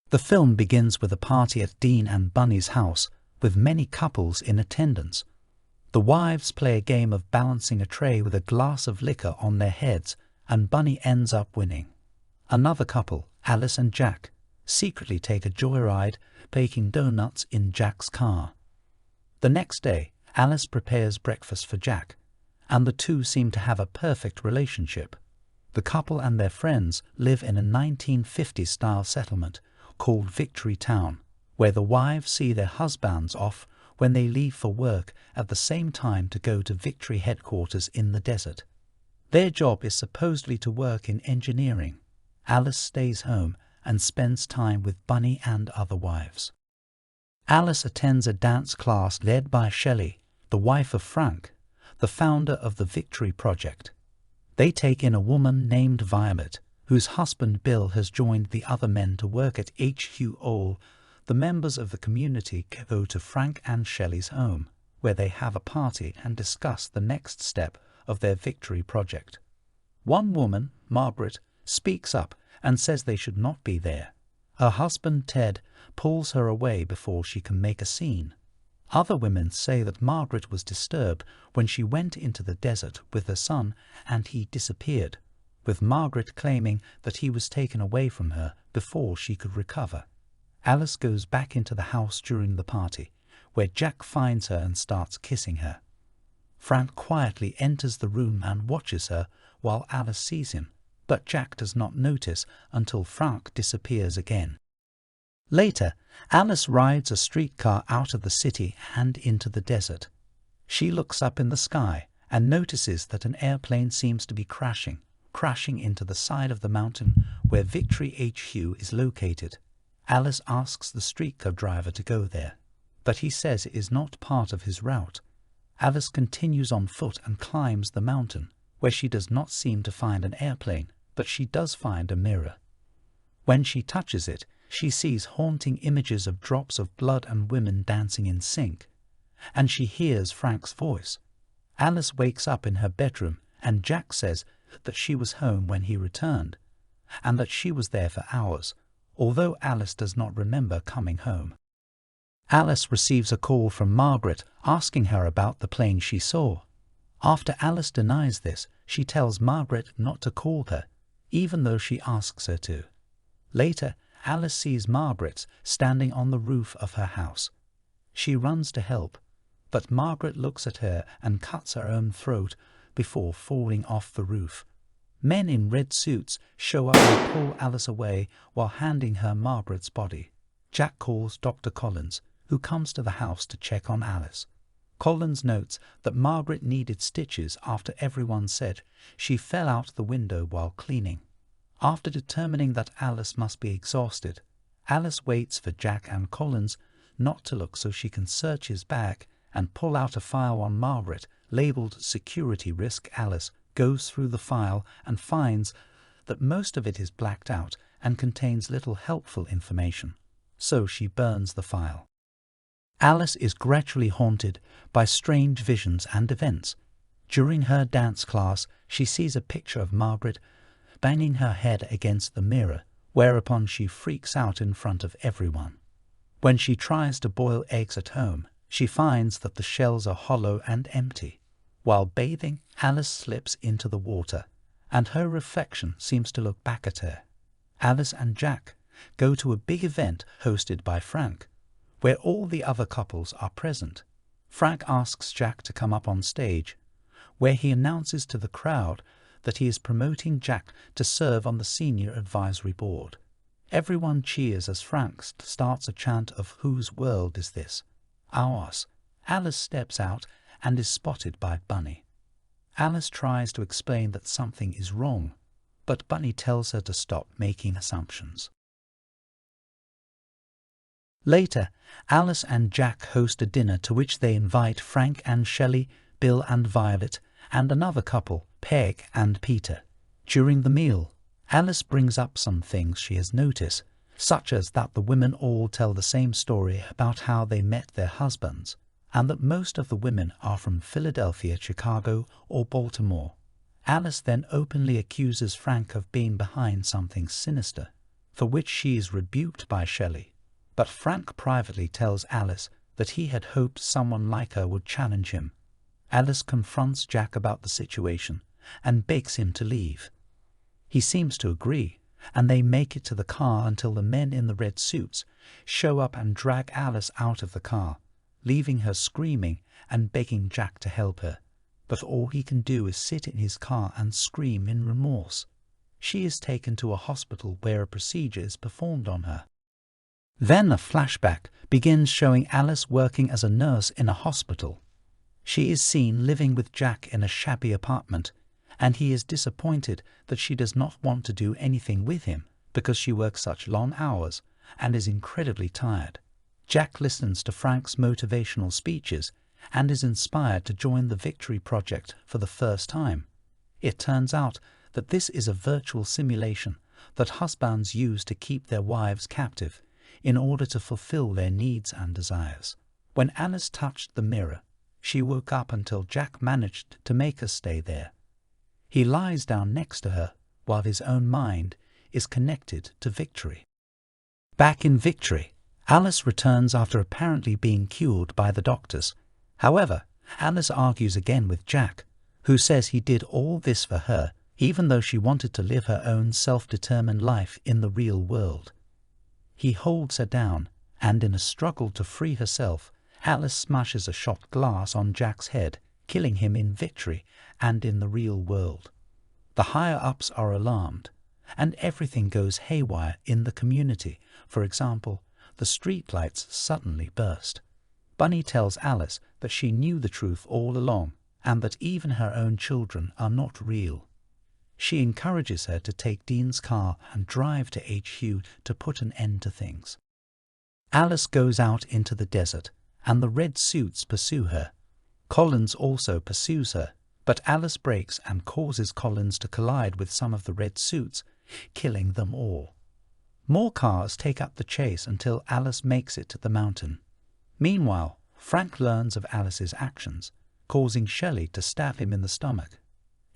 The film begins with a party at Dean and Bunny's house, with many couples in attendance. The wives play a game of balancing a tray with a glass of liquor on their heads, and Bunny ends up winning. Another couple, Alice and Jack, secretly take a joyride, baking donuts in Jack's car. The next day, Alice prepares breakfast for Jack, and the two seem to have a perfect relationship. The couple and their friends live in a 1950s-style settlement called Victory Town, where the wives see their husbands off when they leave for work at the same time to go to Victory headquarters in the desert. Their job is supposedly to work in engineering. Alice stays home and spends time with Bunny and other wives. Alice attends a dance class led by Shelley, the wife of Frank, the founder of the Victory Project. They take in a woman named Violet, whose husband Bill has joined the other men to work at HQ All. The members of the community go to Frank and Shelley's home, where they have a party and discuss the next step of their Victory Project. One woman, Margaret, speaks up and says they should not be there. Her husband, Ted, pulls her away before she can make a scene. Other women say that Margaret was disturbed when she went into the desert with her son and he disappeared, with Margaret claiming that he was taken away from her before she could recover. Alice goes back into the house during the party, where Jack finds her and starts kissing her. Frank quietly enters the room and watches her while Alice sees him, but Jack does not notice until Frank disappears again. Later, Alice rides a streetcar out of the city and into the desert. She looks up in the sky and notices that an airplane seems to be crashing into the side of the mountain where Victory HQ is located. Alice asks the streetcar driver to go there, but he says it is not part of his route. Alice continues on foot and climbs the mountain, where she does not seem to find an airplane, but she does find a mirror. When she touches it, she sees haunting images of drops of blood and women dancing in sync, and she hears Frank's voice. Alice wakes up in her bedroom, and Jack says that she was home when he returned, and that she was there for hours, although Alice does not remember coming home. Alice receives a call from Margaret asking her about the plane she saw. After Alice denies this, she tells Margaret not to call her, even though she asks her to. Later, Alice sees Margaret standing on the roof of her house. She runs to help, but Margaret looks at her and cuts her own throat before falling off the roof. Men in red suits show up and pull Alice away while handing her Margaret's body. Jack calls Dr. Collins, who comes to the house to check on Alice. Collins notes that Margaret needed stitches after everyone said she fell out the window while cleaning. After determining that Alice must be exhausted, Alice waits for Jack and Collins not to look so she can search his bag and pull out a file on Margaret labeled Security Risk. Alice goes through the file and finds that most of it is blacked out and contains little helpful information, so she burns the file. Alice is gradually haunted by strange visions and events. During her dance class, she sees a picture of Margaret banging her head against the mirror, whereupon she freaks out in front of everyone. When she tries to boil eggs at home, she finds that the shells are hollow and empty. While bathing, Alice slips into the water, and her reflection seems to look back at her. Alice and Jack go to a big event hosted by Frank, where all the other couples are present. Frank asks Jack to come up on stage, where he announces to the crowd that he is promoting Jack to serve on the senior advisory board. Everyone cheers as Frank starts a chant of "Whose world is this? Ours." Alice steps out and is spotted by Bunny. Alice tries to explain that something is wrong, but Bunny tells her to stop making assumptions. Later, Alice and Jack host a dinner to which they invite Frank and Shelley, Bill and Violet, and another couple, Peg and Peter. During the meal, Alice brings up some things she has noticed, such as that the women all tell the same story about how they met their husbands, and that most of the women are from Philadelphia, Chicago, or Baltimore. Alice then openly accuses Frank of being behind something sinister. for which she is rebuked by Shelley, but Frank privately tells Alice that he had hoped someone like her would challenge him. Alice confronts Jack about the situation and begs him to leave. He seems to agree, and they make it to the car until the men in the red suits show up and drag Alice out of the car, leaving her screaming and begging Jack to help her. But all he can do is sit in his car and scream in remorse. She is taken to a hospital where a procedure is performed on her. Then a flashback begins showing Alice working as a nurse in a hospital. She is seen living with Jack in a shabby apartment, and he is disappointed that she does not want to do anything with him because she works such long hours and is incredibly tired. Jack listens to Frank's motivational speeches and is inspired to join the Victory Project for the first time. It turns out that this is a virtual simulation that husbands use to keep their wives captive in order to fulfill their needs and desires. When Alice touched the mirror, she woke up until Jack managed to make her stay there. He lies down next to her while his own mind is connected to Victory. Back in Victory, Alice returns after apparently being cured by the doctors. However, Alice argues again with Jack, who says he did all this for her even though she wanted to live her own self-determined life in the real world. He holds her down, and in a struggle to free herself, Alice smashes a shot glass on Jack's head, killing him in Victory and in the real world. The higher-ups are alarmed, and everything goes haywire in the community. For example, the streetlights suddenly burst. Bunny tells Alice that she knew the truth all along, and that even her own children are not real. She encourages her to take Dean's car and drive to HQ to put an end to things. Alice goes out into the desert, and the red suits pursue her. Collins also pursues her, but Alice brakes and causes Collins to collide with some of the red suits, killing them all. More cars take up the chase until Alice makes it to the mountain. Meanwhile, Frank learns of Alice's actions, causing Shelley to stab him in the stomach.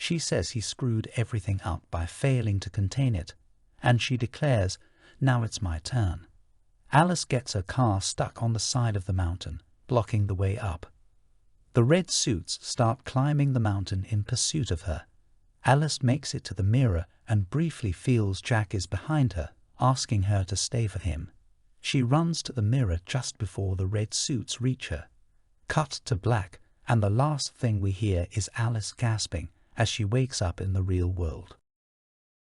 She says he screwed everything up by failing to contain it, and she declares, "Now it's my turn." Alice gets her car stuck on the side of the mountain, blocking the way up. The red suits start climbing the mountain in pursuit of her. Alice makes it to the mirror and briefly feels Jack is behind her, asking her to stay for him. She runs to the mirror just before the red suits reach her. Cut to black, and the last thing we hear is Alice gasping as she wakes up in the real world.